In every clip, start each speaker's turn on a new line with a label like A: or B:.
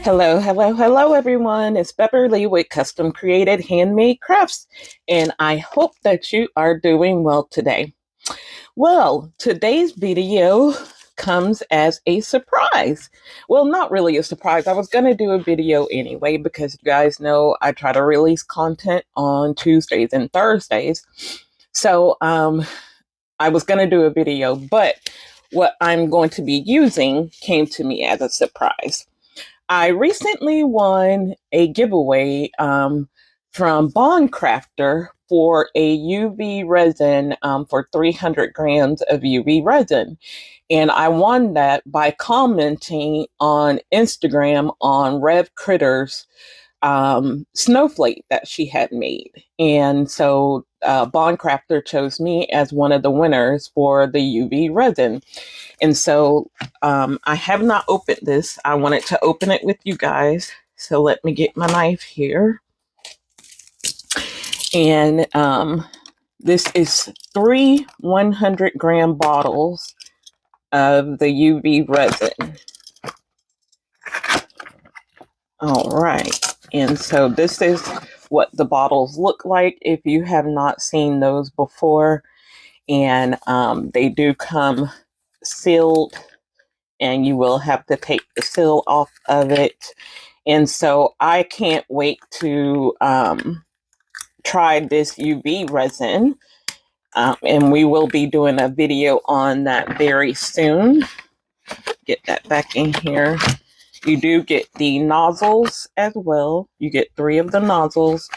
A: Hello, hello, hello, everyone. It's Beverly with Custom Created Handmade Crafts, and I hope that you are doing well today. Well, today's video comes as a surprise. Well, not really a surprise. I was going to do a video anyway because you guys know I try to release content on Tuesdays and Thursdays. So, I was going to do a video, but what I'm going to be using came to me as a surprise. I recently won a giveaway from Bond Craftor for a UV resin for 300 grams of UV resin. And I won that by commenting on Instagram on Rev Critter's snowflake that she had made. And so Bond Craftor chose me as one of the winners for the UV resin. And so I have not opened this. I wanted to open it with you guys. So let me get my knife here. And this is 3 100-gram bottles of the UV resin. All right. And so this is what the bottles look like if you have not seen those before. And they do come sealed, and you will have to take the seal off of it. And so I can't wait to try this UV resin. And we will be doing a video on that very soon. Get that back in here. You do get the nozzles as well. You get 3 of the nozzles.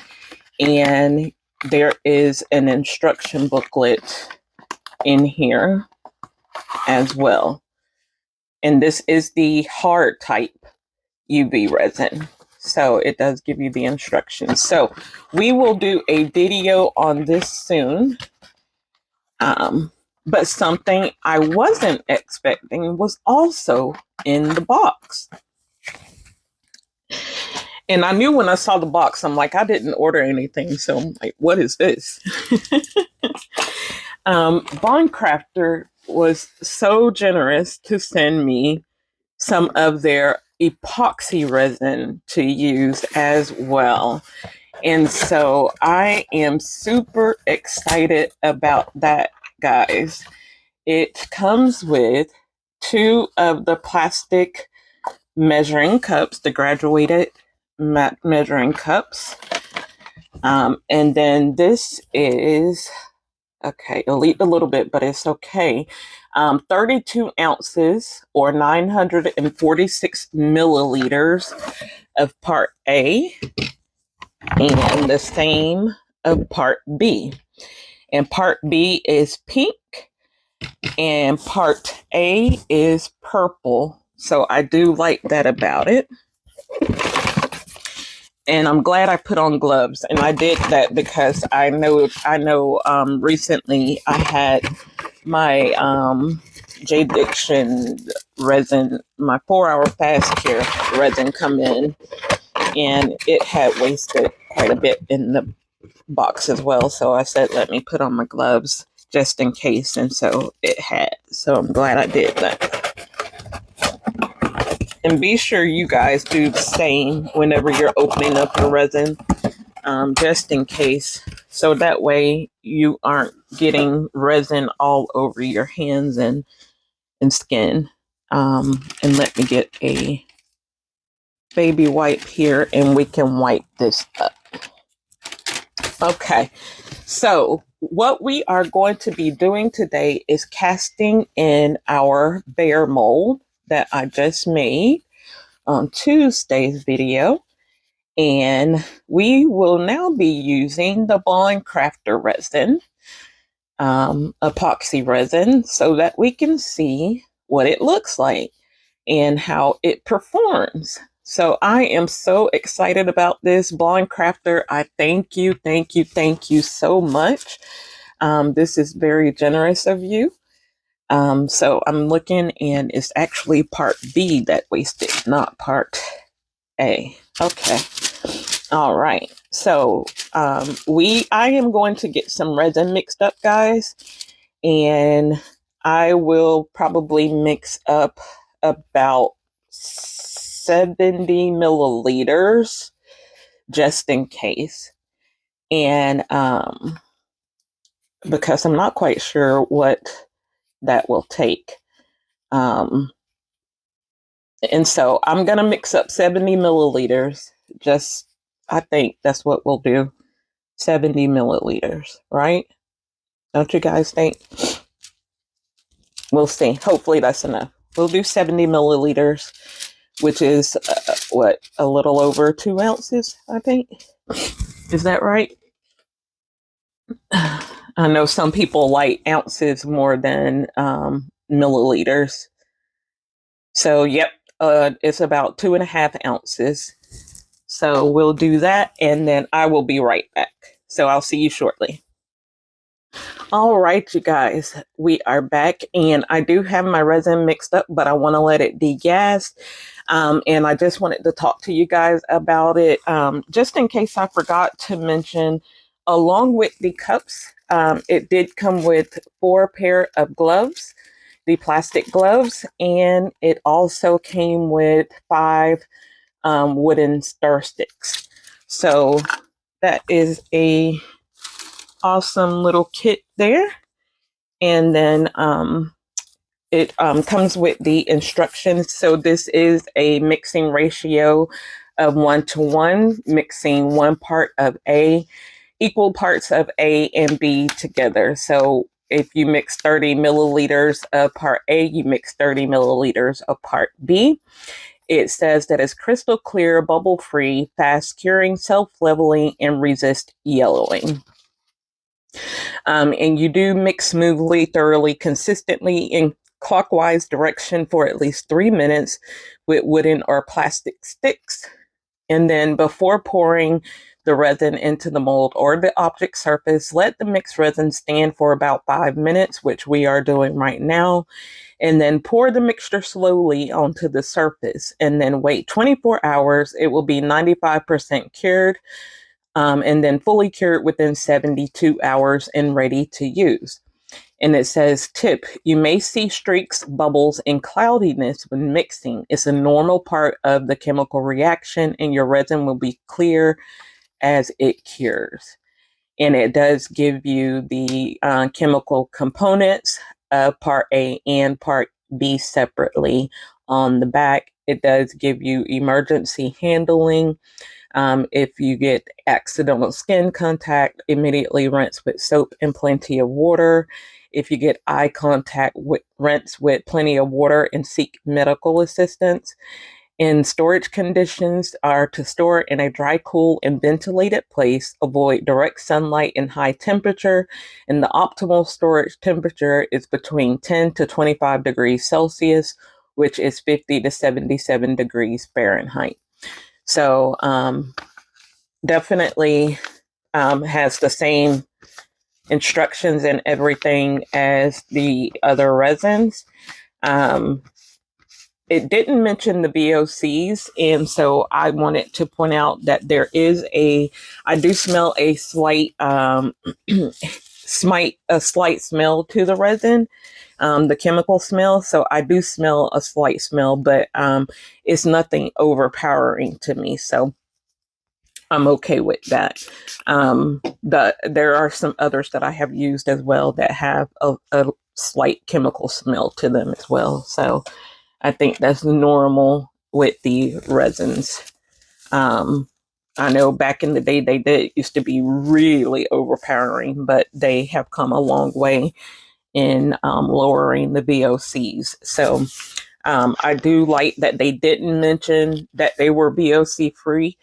A: And there is an instruction booklet in here as well. And this is the hard type UV resin. So it does give you the instructions. So we will do a video on this soon. But something I wasn't expecting was also in the box. And I knew when I saw the box, I'm like, I didn't order anything. So I'm like, what is this? Bond Craftor was so generous to send me some of their epoxy resin to use as well. And so I am super excited about that, guys. It comes with 2 of the plastic measuring cups, the graduated measuring cups. And then this is, okay, it'll eat a little bit, but it's okay. 32 ounces or 946 milliliters of part A, and the same of part B. And part B is pink and part A is purple. So I do like that about it. And I'm glad I put on gloves, and I did that because I know recently I had my J Diction resin, my 4-hour fast cure resin come in, and it had wasted quite a bit in the box as well. So I said, let me put on my gloves just in case. And so it had. So I'm glad I did that. And be sure you guys do the same whenever you're opening up your resin, just in case. So that way you aren't getting resin all over your hands and skin. And let me get a baby wipe here and we can wipe this up. Okay, so what we are going to be doing today is casting in our bear mold that I just made on Tuesday's video. And we will now be using the Bond Craftor resin, epoxy resin, so that we can see what it looks like and how it performs. So I am so excited about this. Bond Craftor, I thank you so much. This is very generous of you. So I'm looking, and it's actually part B that wasted, not part A. Okay. All right. So I am going to get some resin mixed up, guys, and I will probably mix up about 70 milliliters just in case. And because I'm not quite sure what that will take. And so I'm going to mix up 70 milliliters. Just, I think that's what we'll do. 70 milliliters, right? Don't you guys think? We'll see. Hopefully that's enough. We'll do 70 milliliters, which is what, a little over 2 ounces, I think. Is that right? I know some people like ounces more than milliliters. So, yep, it's about 2.5 ounces. So we'll do that, and then I will be right back. So I'll see you shortly. All right, you guys, we are back, and I do have my resin mixed up, but I want to let it degas. And I just wanted to talk to you guys about it, just in case I forgot to mention, along with the cups, it did come with 4 pair of gloves, the plastic gloves, and it also came with 5 wooden stir sticks. So that is a awesome little kit there. And then it comes with the instructions. So this is a mixing ratio of 1:1, mixing 1 part of A, equal parts of A and B together. So if you mix 30 milliliters of part A, you mix 30 milliliters of part B. It says that it's crystal clear, bubble free, fast curing, self leveling, and resist yellowing. And you do mix smoothly, thoroughly, consistently in clockwise direction for at least 3 minutes with wooden or plastic sticks. And then before pouring the resin into the mold or the object surface, let the mixed resin stand for about 5 minutes, which we are doing right now. And then pour the mixture slowly onto the surface and then wait 24 hours. It will be 95% cured. And then fully cured within 72 hours and ready to use. And it says, tip, you may see streaks, bubbles, and cloudiness when mixing. It's a normal part of the chemical reaction, and your resin will be clear as it cures. And it does give you the chemical components of part A and part B separately on the back. It does give you emergency handling. If you get accidental skin contact, immediately rinse with soap and plenty of water. If you get eye contact, rinse with plenty of water and seek medical assistance. And storage conditions are to store in a dry, cool, and ventilated place. Avoid direct sunlight and high temperature. And the optimal storage temperature is between 10 to 25 degrees Celsius, which is 50 to 77 degrees Fahrenheit. So definitely has the same instructions and everything as the other resins. It didn't mention the VOCs, and so I wanted to point out that I do smell a slight, a slight smell to the resin, the chemical smell. So I do smell a slight smell, but it's nothing overpowering to me. So I'm okay with that. There are some others that I have used as well that have a slight chemical smell to them as well. So I think that's normal with the resins. I know back in the day they did used to be really overpowering, but they have come a long way in lowering the VOCs. So I do like that they didn't mention that they were VOC free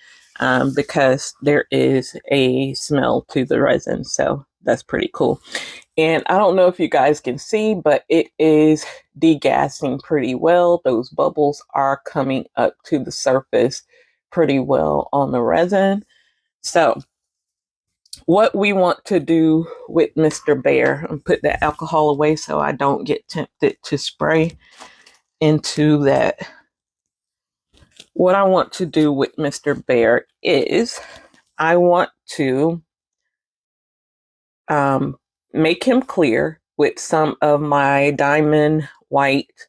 A: because there is a smell to the resin. So that's pretty cool. And I don't know if you guys can see, but it is degassing pretty well. Those bubbles are coming up to the surface pretty well on the resin. So what we want to do with Mr. Bear, and put the alcohol away so I don't get tempted to spray into that. What I want to do with Mr. Bear is I want to make him clear with some of my diamond white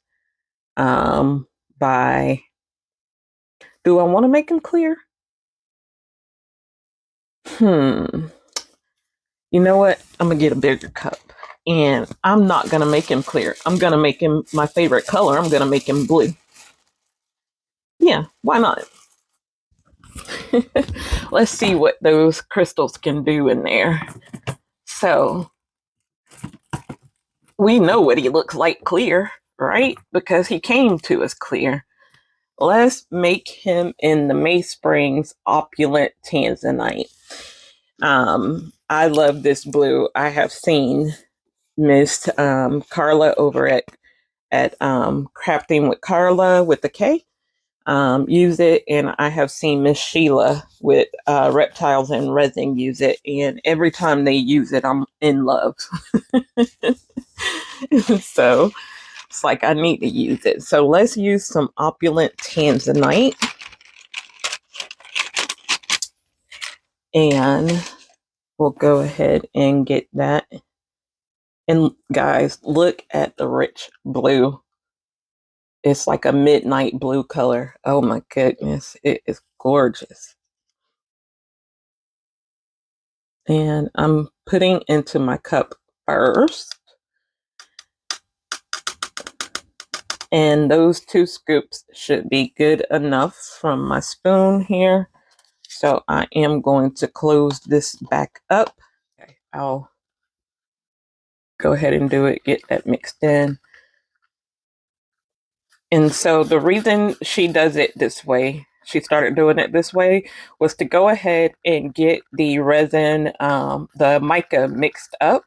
A: by Do I want to make him clear? You know what? I'm going to get a bigger cup. And I'm not going to make him clear. I'm going to make him my favorite color. I'm going to make him blue. Yeah, why not? Let's see what those crystals can do in there. So we know what he looks like clear, right? Because he came to us clear. Let's make him in the May Springs Opulent Tanzanite. I love this blue. I have seen Miss Carla over at Crafting with Carla with the K use it, and I have seen Miss Sheila with Reptiles and Resin use it, and every time they use it, I'm in love. So it's like I need to use it. So let's use some Opulent Tanzanite. And we'll go ahead and get that. And guys, look at the rich blue. It's like a midnight blue color. Oh my goodness, it is gorgeous. And I'm putting into my cup first. And those 2 scoops should be good enough from my spoon here. So I am going to close this back up. Okay, I'll go ahead and do it, get that mixed in. And so the reason she does it this way, she started doing it this way, was to go ahead and get the resin, the mica mixed up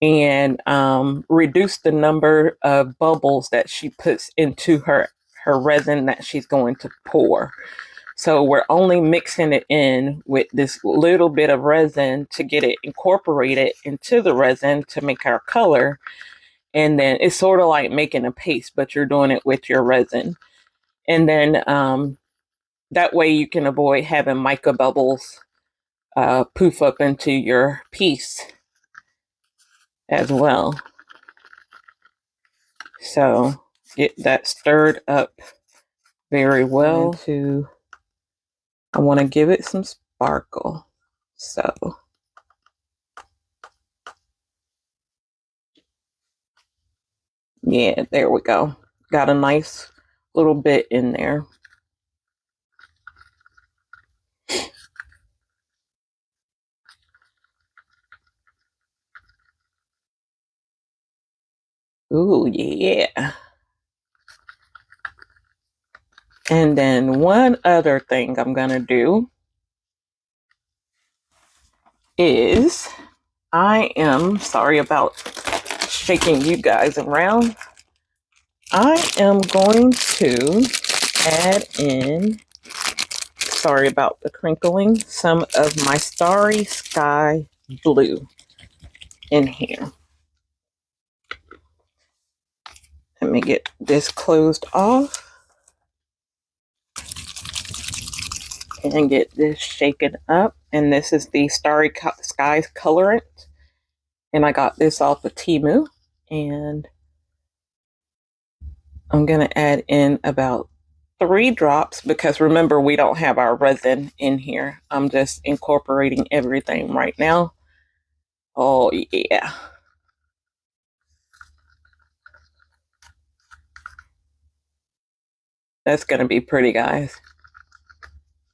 A: and reduce the number of bubbles that she puts into her resin that she's going to pour. So we're only mixing it in with this little bit of resin to get it incorporated into the resin to make our color. And then it's sort of like making a paste, but you're doing it with your resin. And then that way you can avoid having mica bubbles poof up into your piece as well. So get that stirred up very well. I want to give it some sparkle. So yeah, there we go. Got a nice little bit in there. Ooh, yeah. And then one other thing I'm going to do is I am sorry about shaking you guys around. I am going to add in, sorry about the crinkling, some of my Starry Sky Blue in here. Let me get this closed off and get this shaken up. And this is the Starry Skies colorant. And I got this off of Temu. And I'm going to add in about 3 drops because remember, we don't have our resin in here. I'm just incorporating everything right now. Oh, yeah. That's going to be pretty, guys.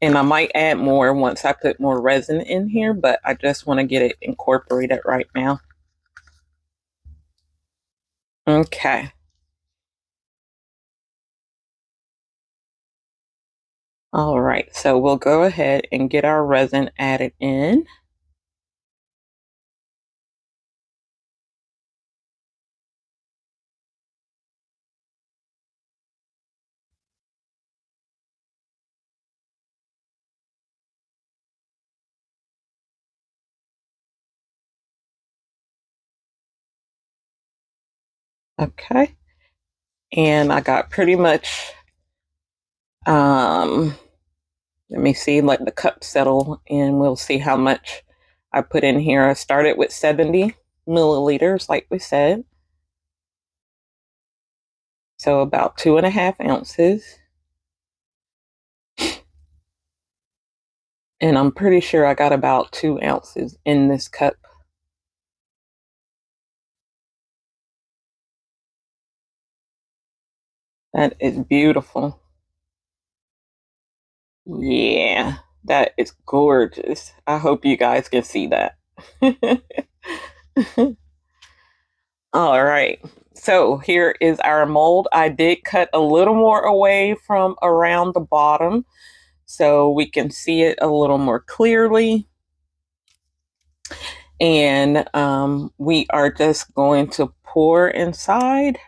A: And I might add more once I put more resin in here, but I just want to get it incorporated right now. Okay. All right, so we'll go ahead and get our resin added in. Okay. And I got pretty much, let me see, let the cup settle and we'll see how much I put in here. I started with 70 milliliters, like we said. So about 2.5 ounces. And I'm pretty sure I got about 2 ounces in this cup. That is beautiful. Yeah, that is gorgeous. I hope you guys can see that. All right. So here is our mold. I did cut a little more away from around the bottom so we can see it a little more clearly. And we are just going to pour inside.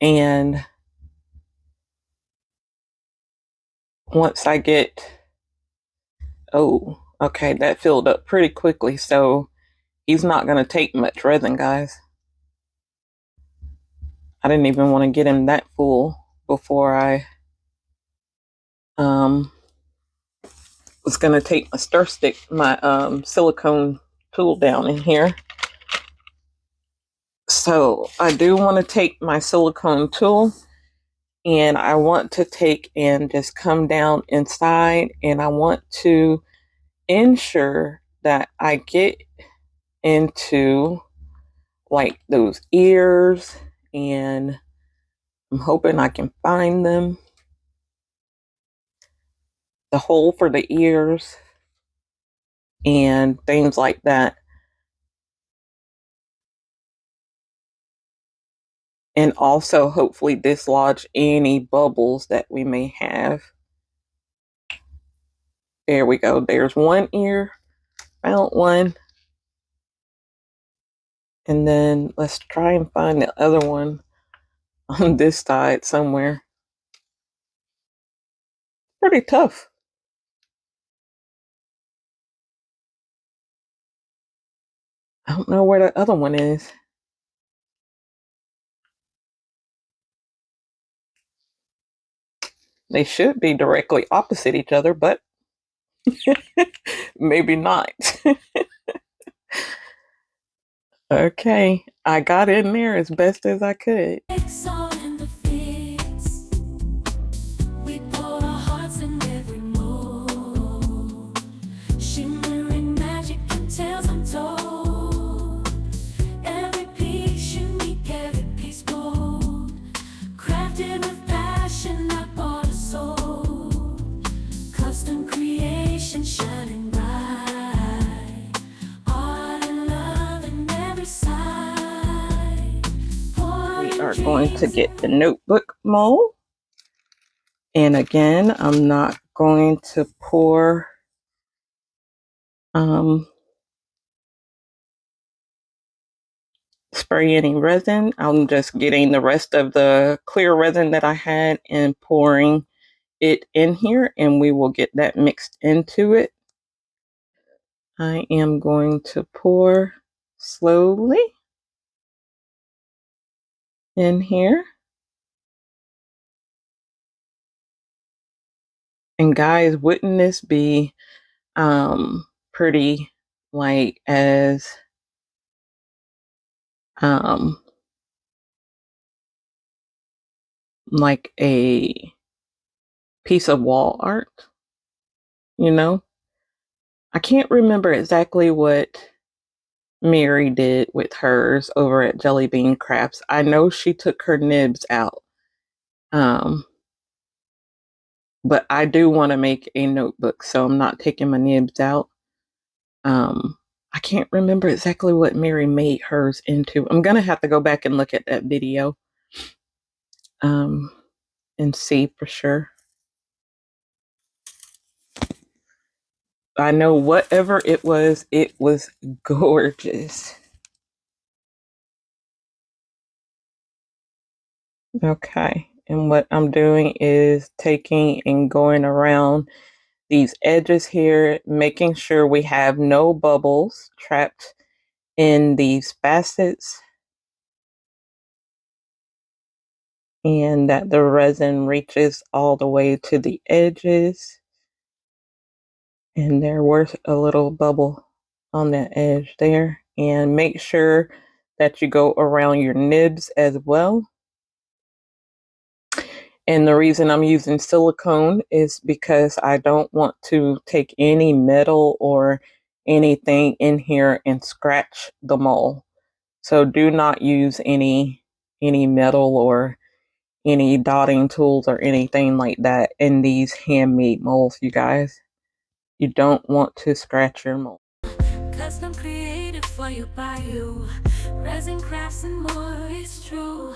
A: And once I get, oh, okay, that filled up pretty quickly. So he's not going to take much resin, guys. I didn't even want to get him that full before I was going to take my stir stick, my silicone tool down in here. So I do want to take my silicone tool and I want to take and just come down inside, and I want to ensure that I get into like those ears, and I'm hoping I can find them. The hole for the ears and things like that. And also hopefully dislodge any bubbles that we may have. There we go. There's one ear. Found one. And then let's try and find the other one on this side somewhere. Pretty tough. I don't know where the other one is. They should be directly opposite each other, but maybe not. Okay, I got in there as best as I could. Are going to get the notebook mold, and again I'm not going to pour spray any resin. I'm just getting the rest of the clear resin that I had and pouring it in here, and we will get that mixed into it. I am going to pour slowly in here. And guys, wouldn't this be pretty, like as like a piece of wall art, you know? I can't remember exactly what Mary did with hers over at Jelly Bean Crafts. I know she took her nibs out. But I do want to make a notebook, so I'm not taking my nibs out. I can't remember exactly what Mary made hers into. I'm gonna have to go back and look at that video and see for sure. I know whatever it was gorgeous. Okay, and what I'm doing is taking and going around these edges here, making sure we have no bubbles trapped in these facets, and that the resin reaches all the way to the edges. And there was a little bubble on that edge there. And make sure that you go around your nibs as well. And the reason I'm using silicone is because I don't want to take any metal or anything in here and scratch the mold. So do not use any metal or any dotting tools or anything like that in these handmade molds, you guys. You don't want to scratch your mold.
B: Custom created for you by you. Resin crafts and more, it's true.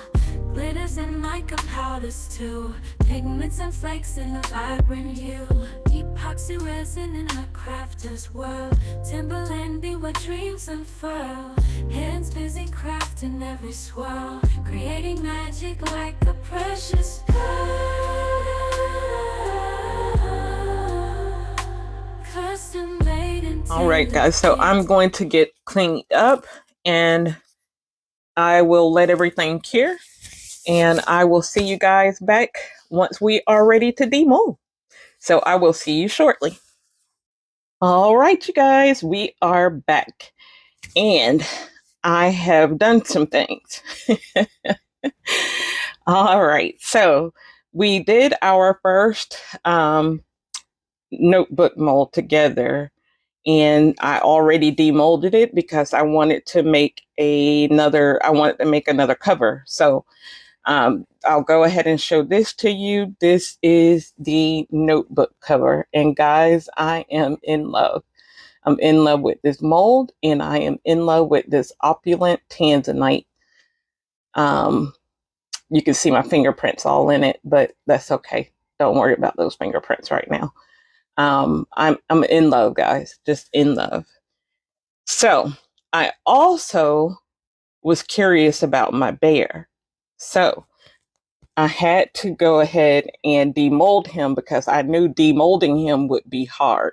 B: Glitters and mica powders too. Pigments and flakes in a vibrant hue. Epoxy resin in a crafter's world. Timberland be what dreams unfurl. Hands busy crafting every swirl. Creating magic like a precious pearl. Custom made in
A: All right, guys, so I'm going to get cleaned up and I will let everything cure, and I will see you guys back once we are ready to demold. So I will see you shortly. All right, you guys, we are back and I have done some things. All right, so we did our first notebook mold together, and I already demolded it because I wanted to make another cover. So I'll go ahead and show this to you. This is the notebook cover, and guys, I am in love. I'm in love with this mold, and I am in love with this opulent tanzanite. Um, you can see my fingerprints all in it, but that's okay. Don't worry about those fingerprints right now. I'm in love, guys, just in love. So I also was curious about my bear. So I had to go ahead and demold him because I knew demolding him would be hard.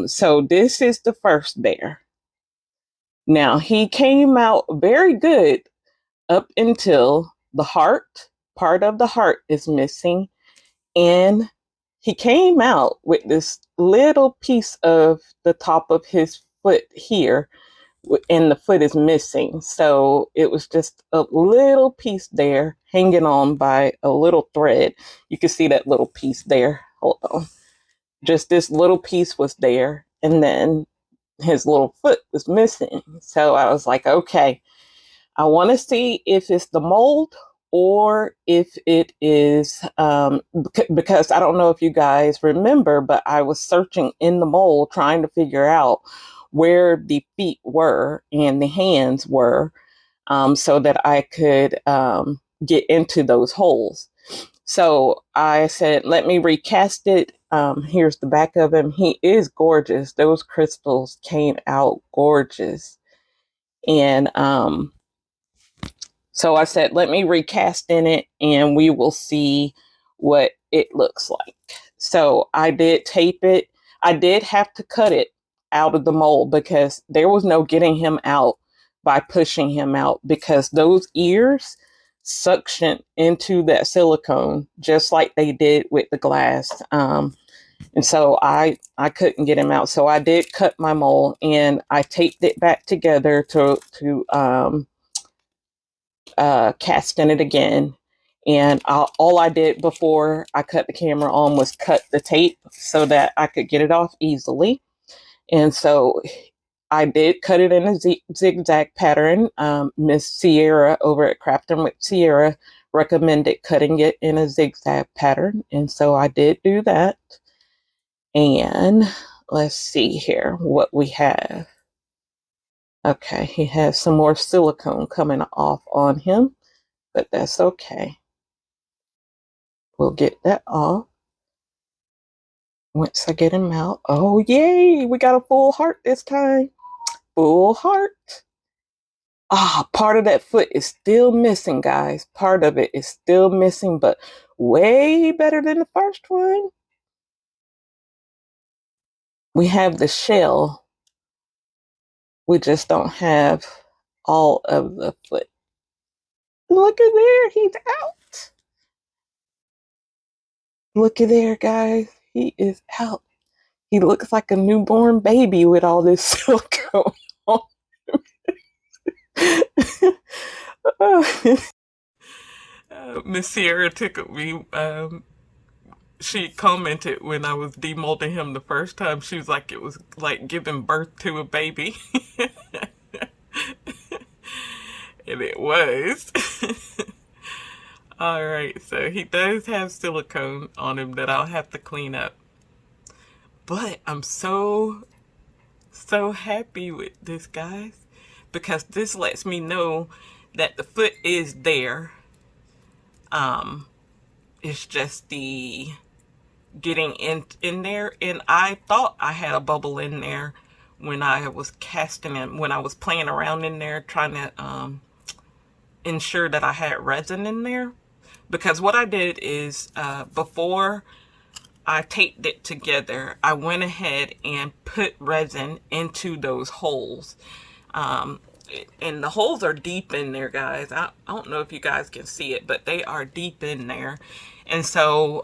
A: So this is the first bear. Now he came out very good up until the heart. Part of the heart is missing, and he came out with this little piece of the top of his foot here, and the foot is missing. So it was just a little piece there hanging on by a little thread. You can see that little piece there. Hold on. Just this little piece was there, and then his little foot was missing. So I was like, okay, I want to see if it's the mold or if it is, because I don't know if you guys remember, but I was searching in the mold trying to figure out where the feet were and the hands were, so that I could get into those holes. So I said, let me recast it. Here's the back of him. He is gorgeous. Those crystals came out gorgeous. And so I said, let me recast in it and we will see what it looks like. So I did tape it. I did have to cut it out of the mold because there was no getting him out by pushing him out, because those ears suction into that silicone just like they did with the glass. And so I couldn't get him out. So I did cut my mold and I taped it back together to cast in it again. And all I did before I cut the camera on was cut the tape so that I could get it off easily. And so I did cut it in a zigzag pattern. Miss Sierra over at Crafting with Sierra recommended cutting it in a zigzag pattern. And so I did do that. And let's see here what we have. Okay, he has some more silicone coming off on him, but that's okay. We'll get that off once I get him out. Oh, yay! We got a full heart this time. Full heart. Part of that foot is still missing, guys. Part of it is still missing, but way better than the first one. We have the shell. We just don't have all of the foot. Look at there. He's out. Look at there, guys. He is out. He looks like a newborn baby with all this silicone on. Miss Sierra tickled me. She commented when I was demolding him the first time. She was like, it was like giving birth to a baby. And it was. Alright, so he does have silicone on him that I'll have to clean up. But I'm so happy with this, guys, because this lets me know that the foot is there. It's just the getting in there, and I thought I had a bubble in there when I was casting it, when I was playing around in there trying to ensure that I had resin in there. Because what I did is before I taped it together, I went ahead and put resin into those holes. And the holes are deep in there, guys. I don't know if you guys can see it, but they are deep in there. And so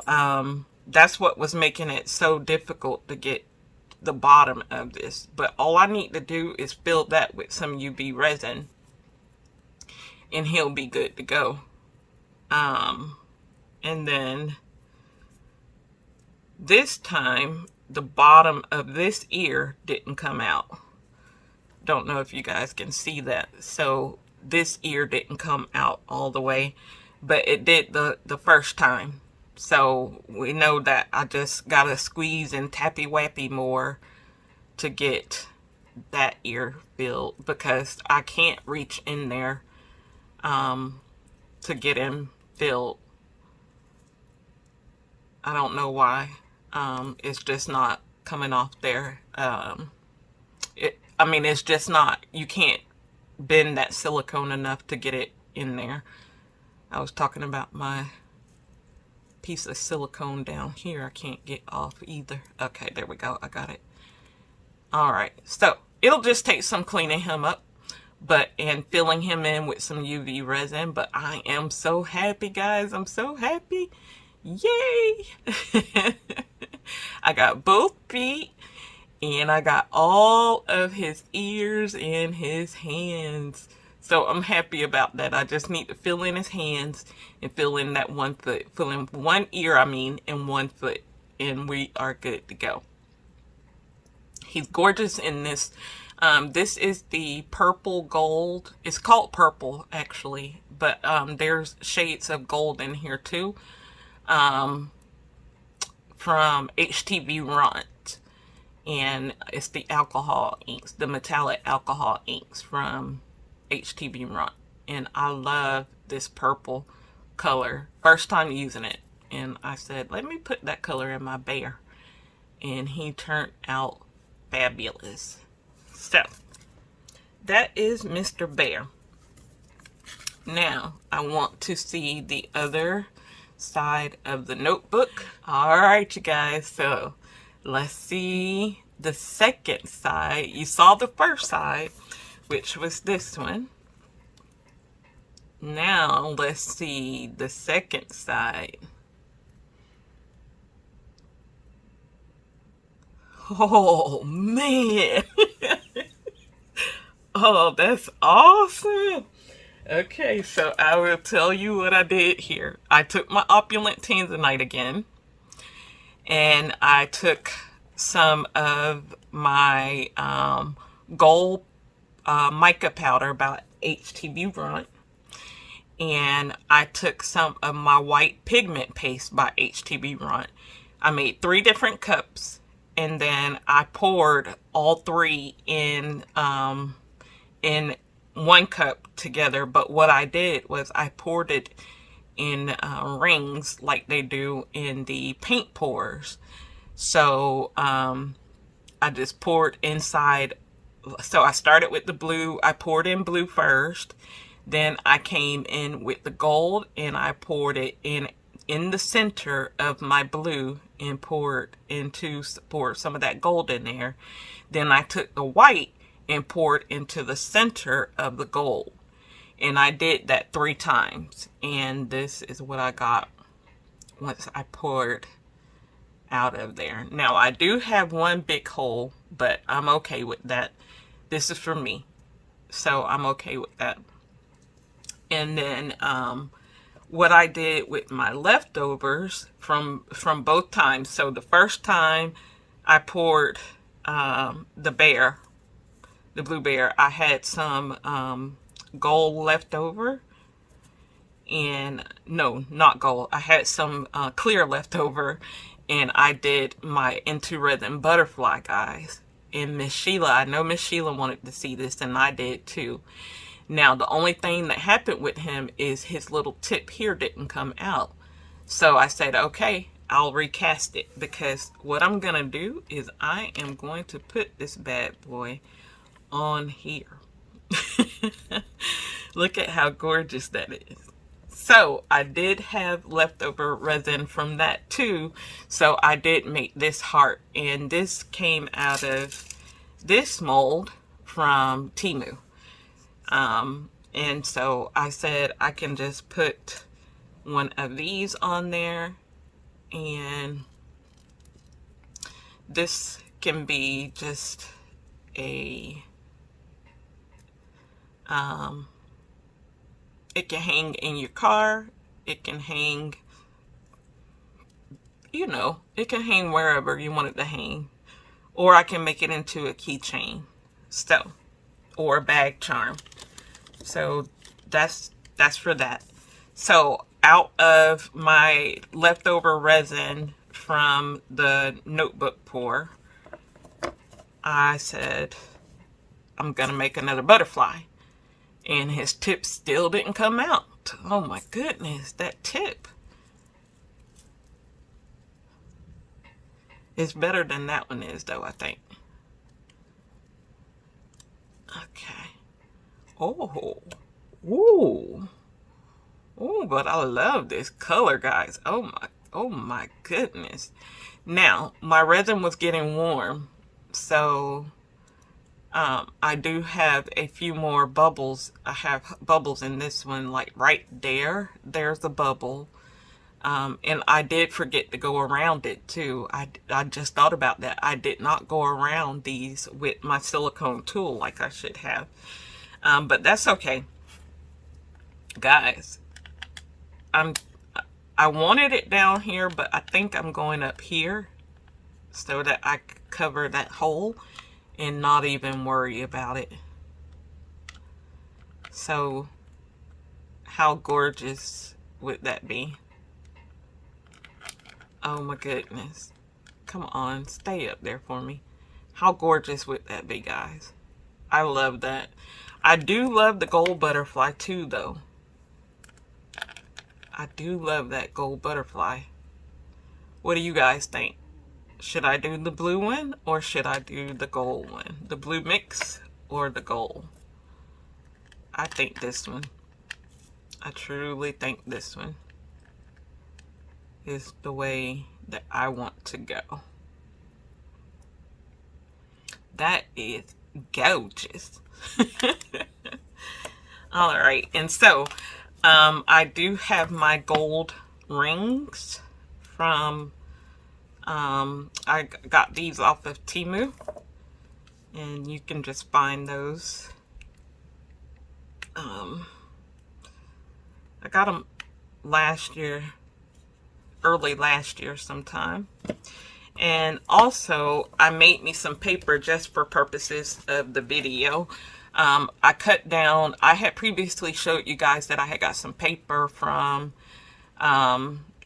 A: that's what was making it so difficult to get the bottom of this. But all I need to do is fill that with some UV resin, and he'll be good to go. And then this time the bottom of this ear didn't come out. Don't know if you guys can see that. So this ear didn't come out all the way, but it did the first time. So we know that I just gotta squeeze and tappy wappy more to get that ear filled, because I can't reach in there to get him filled. I don't know why. It's just not coming off there. It's just not, you can't bend that silicone enough to get it in there. I was talking about my piece of silicone down here. I can't get off either. Okay, there we go. I got it. All right. So it'll just take some cleaning him up, and filling him in with some UV resin. But I am so happy, guys. I'm so happy. Yay! I got both feet, and I got all of his ears and his hands. So I'm happy about that. I just need to fill in his hands and fill in that one foot. Fill in one ear, and one foot. And we are good to go. He's gorgeous in this. This is the purple gold. It's called purple, actually. But there's shades of gold in here, too. From HTV Runt. And it's the alcohol inks, the metallic alcohol inks from HTV Runt. And I love this purple color. First time using it, and I said, let me put that color in my bear. And he turned out fabulous. So that is Mr. Bear. Now I want to see the other side of the notebook. All right, you guys, so let's see the second side. You saw the first side, which was this one. Now let's see the second side. Oh man. Oh, that's awesome. Okay, so I will tell you what I did here. I took my opulent tanzanite again, and I took some of my gold mica powder by HTV Runt, and I took some of my white pigment paste by HTV Runt. I made 3 different cups, and then I poured all 3 in 1 cup together. But what I did was I poured it in rings like they do in the paint pours. So I just poured inside. So I started with the blue. I poured in blue first. Then I came in with the gold, and I poured it in the center of my blue and poured some of that gold in there. Then I took the white and poured into the center of the gold. And I did that 3 times. And this is what I got once I poured out of there. Now I do have one big hole, but I'm okay with that. This is for me, so I'm okay with that. And then what I did with my leftovers from both times. So the first time I poured the blue bear, I had some gold left over. And no, not gold. I had some clear left over, and I did my IntoResin butterfly, guys. And Miss Sheila, I know Miss Sheila wanted to see this, and I did too. Now, the only thing that happened with him is his little tip here didn't come out. So I said, okay, I'll recast it, because what I'm going to do is I am going to put this bad boy on here. Look at how gorgeous that is. So I did have leftover resin from that too. So I did make this heart, and this came out of this mold from Temu. And so I said I can just put one of these on there, and this can be just a it can hang in your car, it can hang, you know, it can hang wherever you want it to hang, or I can make it into a keychain, so, or a bag charm. So that's for that. So out of my leftover resin from the notebook pour, I said I'm gonna make another butterfly, and his tip still didn't come out. Oh my goodness, that tip is better than that one is, though, I think. Okay. Oh, ooh, ooh, but I love this color, guys. Oh my goodness. Now, my resin was getting warm, so I do have a few more bubbles. I have bubbles in this one, like right there. There's a bubble. And I did forget to go around it too. I just thought about that. I did not go around these with my silicone tool like I should have. But that's okay. Guys, I wanted it down here, but I think I'm going up here so that I cover that hole and not even worry about it. So how gorgeous would that be? Oh my goodness. Come on, stay up there for me. How gorgeous would that be, guys? I love that. I do love the gold butterfly too, though. I do love that gold butterfly. What do you guys think? Should I do the blue one or should I do the gold one? The blue mix or the gold? I think this one. I truly think this one is the way that I want to go. That is gorgeous. All right, and so I do have my gold rings from I got these off of Temu, and you can just find those. I got them last year, early last year sometime. And also I made me some paper just for purposes of the video. I cut down, I had previously showed you guys that I had got some paper from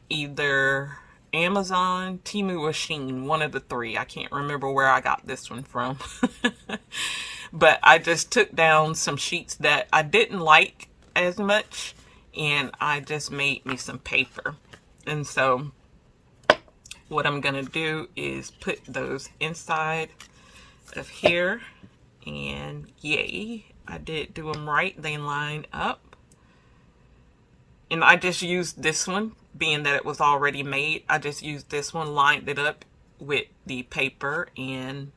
A: either Amazon, Temu, or Shein, one of the three. I can't remember where I got this one from. But I just took down some sheets that I didn't like as much, and I just made me some paper. And so what I'm gonna do is put those inside of here, and yay, I did do them right. They line up, and I just used this one, being that it was already made. I just used this one, lined it up with the paper, and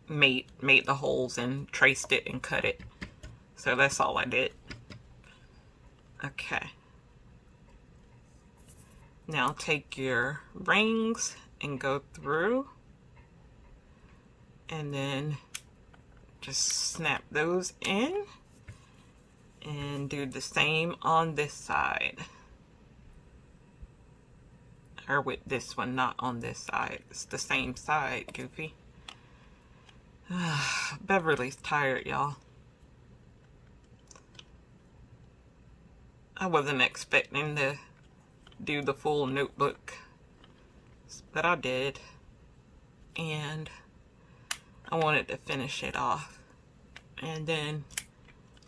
A: made the holes and traced it and cut it. So that's all I did. Okay. Now take your rings and go through, and then just snap those in. and do the same on this side. Or with this one, not on this side. It's the same side, Goofy. Beverly's tired, y'all. I wasn't expecting to do the full notebook, but I did. And I wanted to finish it off. And then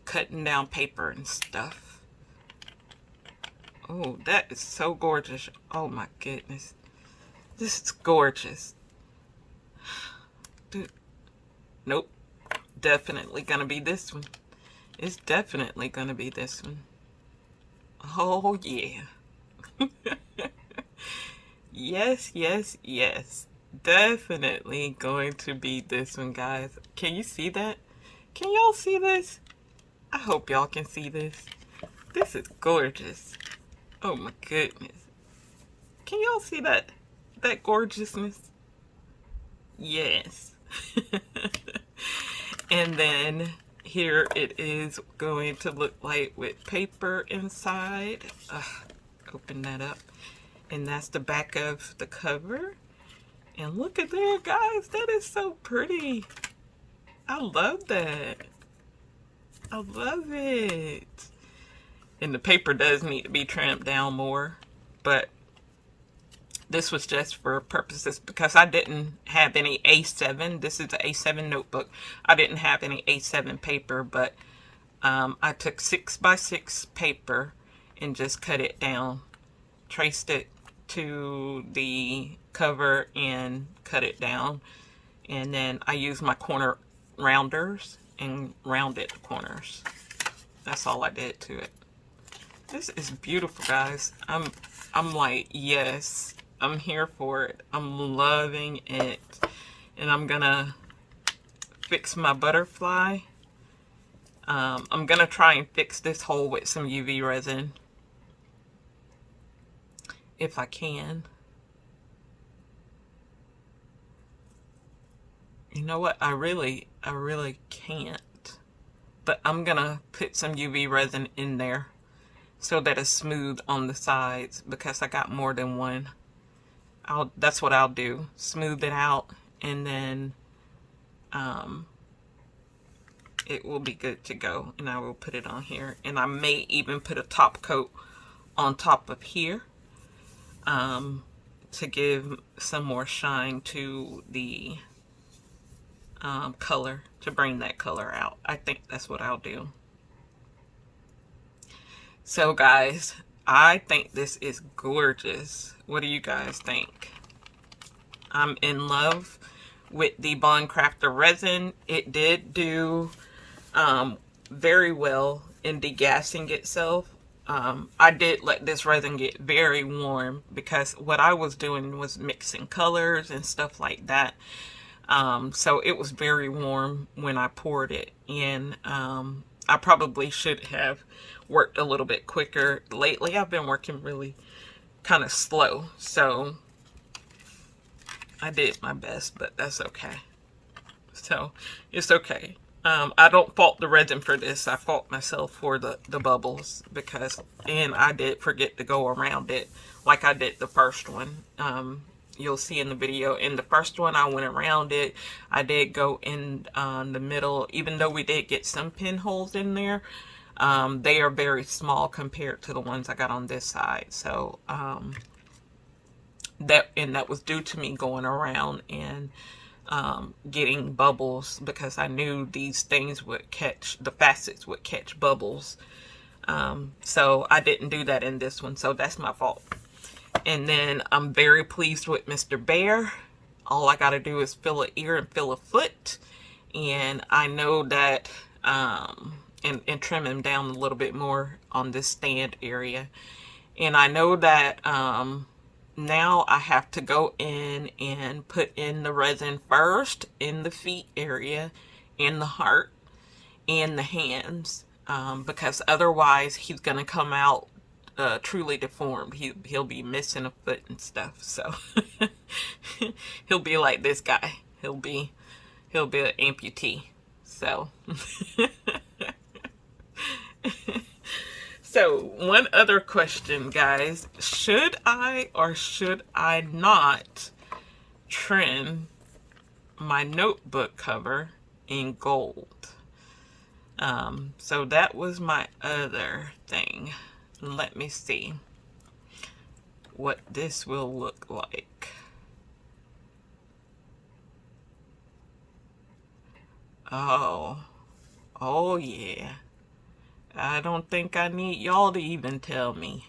A: cutting down paper and stuff. Oh, that is so gorgeous. Oh my goodness. This is gorgeous. Dude. Nope. Definitely gonna be this one. It's definitely gonna be this one. Oh yeah. Yes, yes, yes. Definitely going to be this one, guys. Can you see that? Can y'all see this? I hope y'all can see this. This is gorgeous. Oh my goodness. Can y'all see that? That gorgeousness? Yes. And then here it is going to look like with paper inside. Open that up. And that's the back of the cover. And look at there, guys. That is so pretty. I love that. I love it. And the paper does need to be trimmed down more. But this was just for purposes because I didn't have any A7. This is an A7 notebook. I didn't have any A7 paper, but I took 6x6 paper and just cut it down. Traced it to the cover and cut it down. And then I used my corner rounders and rounded the corners. That's all I did to it. This is beautiful, guys. I'm like, yes, I'm here for it. I'm loving it. And I'm gonna fix my butterfly. I'm gonna try and fix this hole with some UV resin if I can. You know what? I really can't. But I'm gonna put some UV resin in there so that it's smooth on the sides because I got more than one. That's what I'll do. Smooth it out and then it will be good to go. And I will put it on here. And I may even put a top coat on top of here to give some more shine to the color, to bring that color out. I think that's what I'll do. So guys, I think this is gorgeous. What do you guys think? I'm in love with the Bond Craftor resin. It did do very well in degassing itself. I did let this resin get very warm because what I was doing was mixing colors and stuff like that. So it was very warm when I poured it in. I probably should have worked a little bit quicker. Lately I've been working really kind of slow, so I did my best, but that's okay. So it's okay. I don't fault the resin for this. I fault myself for the bubbles and I did forget to go around it like I did the first one. You'll see in the video. In the first one, I went around it. I did go in the middle, even though we did get some pinholes in there. They are very small compared to the ones I got on this side. So that was due to me going around and getting bubbles because I knew these things would catch, the facets would catch bubbles. So I didn't do that in this one. So that's my fault. And then I'm very pleased with Mr. Bear. All I got to do is fill an ear and fill a foot. And I know that, and trim him down a little bit more on this stand area. And I know that now I have to go in and put in the resin first in the feet area, in the heart, and the hands. Because otherwise he's going to come out truly deformed. He'll be missing a foot and stuff. So he'll be like this guy. He'll be an amputee. So So one other question, guys. Should I or should I not trim my notebook cover in gold? So that was my other thing. Let me see what this will look like. Oh yeah. I don't think I need y'all to even tell me.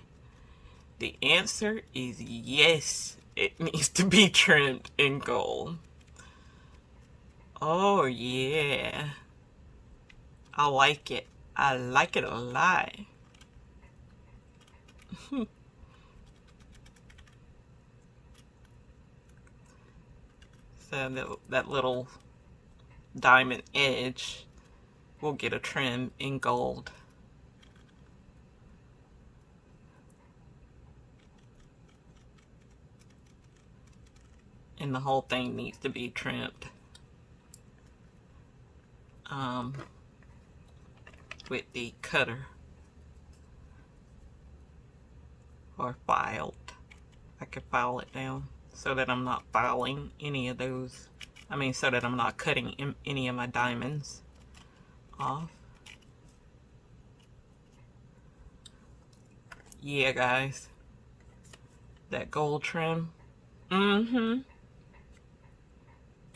A: The answer is yes, it needs to be trimmed in gold. Oh yeah. I like it. I like it a lot. So that little diamond edge will get a trim in gold. And the whole thing needs to be trimmed with the cutter or filed. I could file it down so that I'm not filing any of those. I mean, so that I'm not cutting any of my diamonds off. Yeah, guys. That gold trim.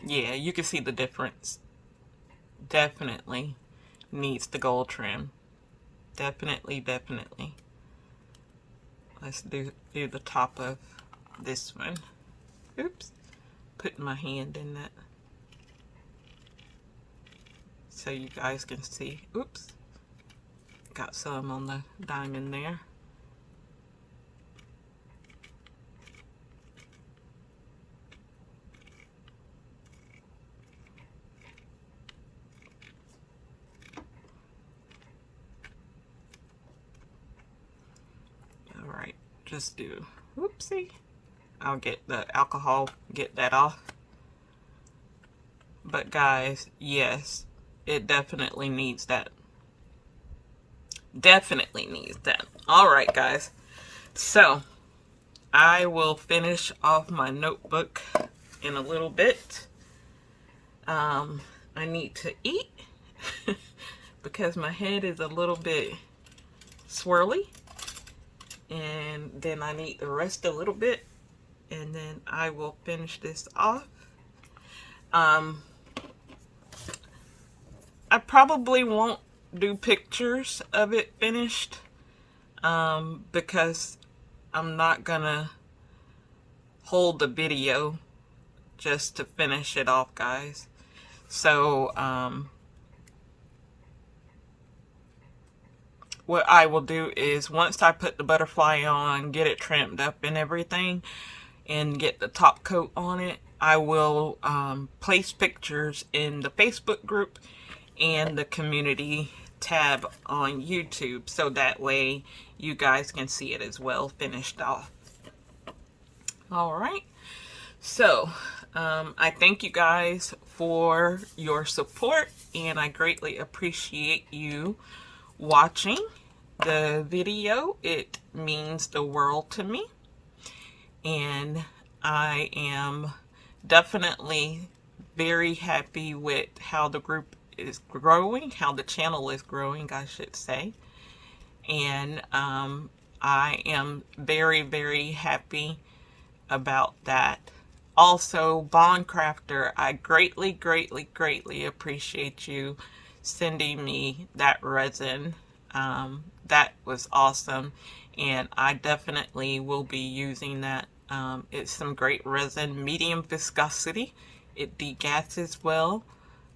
A: Yeah, you can see the difference. Definitely needs the gold trim. Definitely. Let's do the top of this one. Oops. Putting my hand in that so you guys can see. Oops. Got some on the diamond there. Alright, just do, whoopsie. I'll get the alcohol, get that off. But guys, yes, it definitely needs that. Definitely needs that. Alright, guys. So, I will finish off my notebook in a little bit. I need to eat because my head is a little bit swirly. And then I need to rest a little bit. And then I will finish this off. I probably won't do pictures of it finished because I'm not gonna hold the video just to finish it off, guys. So what I will do is once I put the butterfly on, get it trimmed up and everything, and get the top coat on it, I will place pictures in the Facebook group and the community tab on YouTube, so that way you guys can see it as well finished off. Alright, so I thank you guys for your support, and I greatly appreciate you watching the video. It means the world to me, and I am definitely very happy with how the group is growing, how the channel is growing, I should say. And I am very happy about that. Also, Bond Craftor, I greatly appreciate you sending me that resin. That was awesome, and I definitely will be using that. It's some great resin, medium viscosity. It degasses well,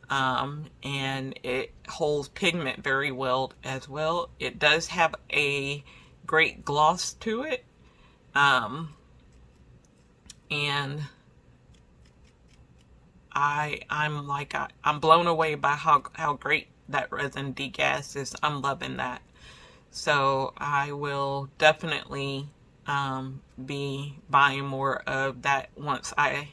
A: and it holds pigment very well as well. It does have a great gloss to it, and I'm blown away by how great that resin degasses. I'm loving that. So I will definitely be buying more of that once I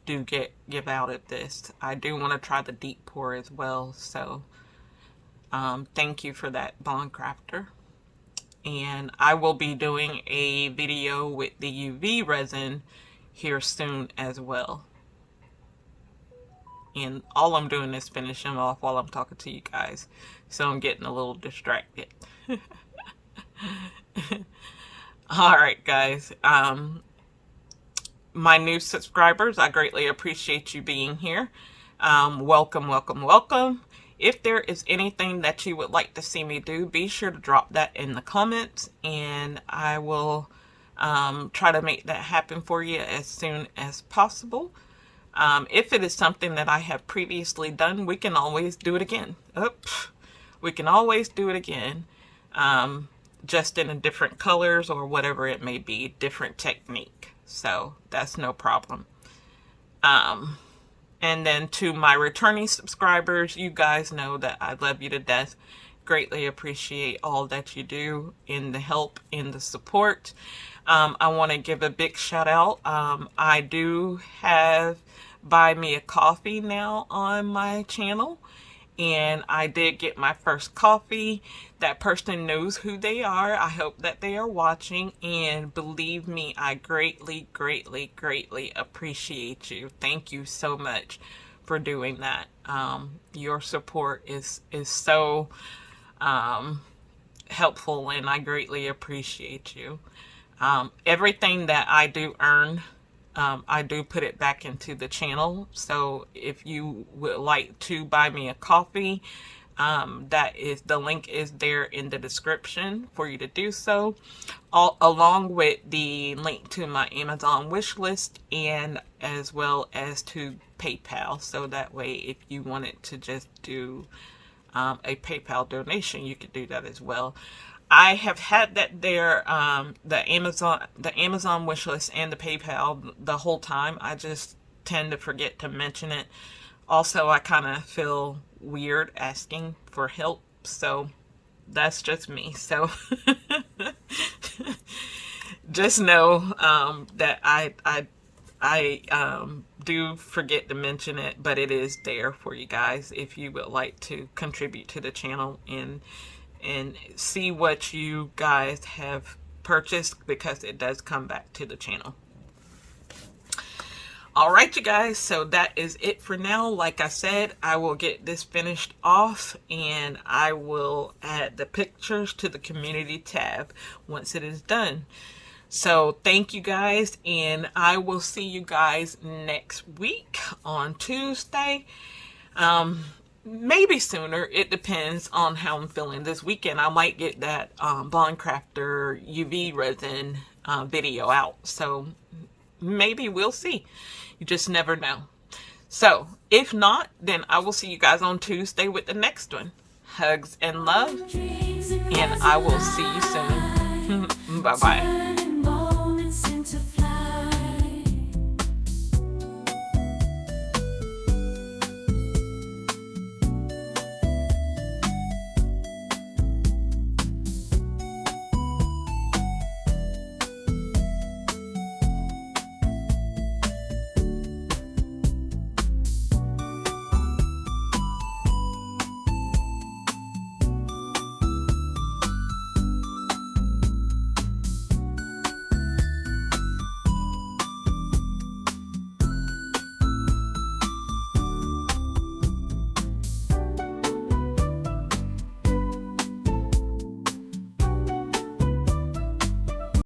A: do give out of this. I do want to try the deep pour as well. So Thank you for that, Bond Craftor. And I will be doing a video with the UV resin here soon as well. And all I'm doing is finishing off while I'm talking to you guys. So I'm getting a little distracted. Alright guys, my new subscribers, I greatly appreciate you being here. Welcome, welcome, welcome. If there is anything that you would like to see me do, be sure to drop that in the comments, and I will try to make that happen for you as soon as possible. If it is something that I have previously done, we can always do it again. We can always do it again, just in a different colors or whatever it may be, different technique. So that's no problem. And then to my returning subscribers, you guys know that I love you to death. Greatly appreciate all that you do in the help, in the support. I want to give a big shout out. I do have Buy Me a Coffee now on my channel. And I did get my first coffee. That person knows who they are. I hope that they are watching. And believe me, I greatly, greatly, greatly appreciate you. Thank you so much for doing that. Your support is so helpful, and I greatly appreciate you. Everything that I do earn, I do put it back into the channel. So if you would like to buy me a coffee, the link is there in the description for you to do so, along with the link to my Amazon wish list, and as well as to PayPal. So that way, if you wanted to just do a PayPal donation, you could do that as well. I have had that there, the Amazon wish list and the PayPal the whole time. I just tend to forget to mention it. Also, I kind of feel weird asking for help, so that's just me. So just know that I do forget to mention it, but it is there for you guys if you would like to contribute to the channel and see what you guys have purchased, because it does come back to the channel. Alright you guys, so that is it for now. Like I said, I will get this finished off and I will add the pictures to the community tab once it is done. So thank you guys, and I will see you guys next week on Tuesday. Maybe sooner. It depends on how I'm feeling this weekend. I might get that Bond Craftor UV resin video out. So maybe we'll see. You just never know. So if not, then I will see you guys on Tuesday with the next one. Hugs and love. And I will see you soon. Bye-bye.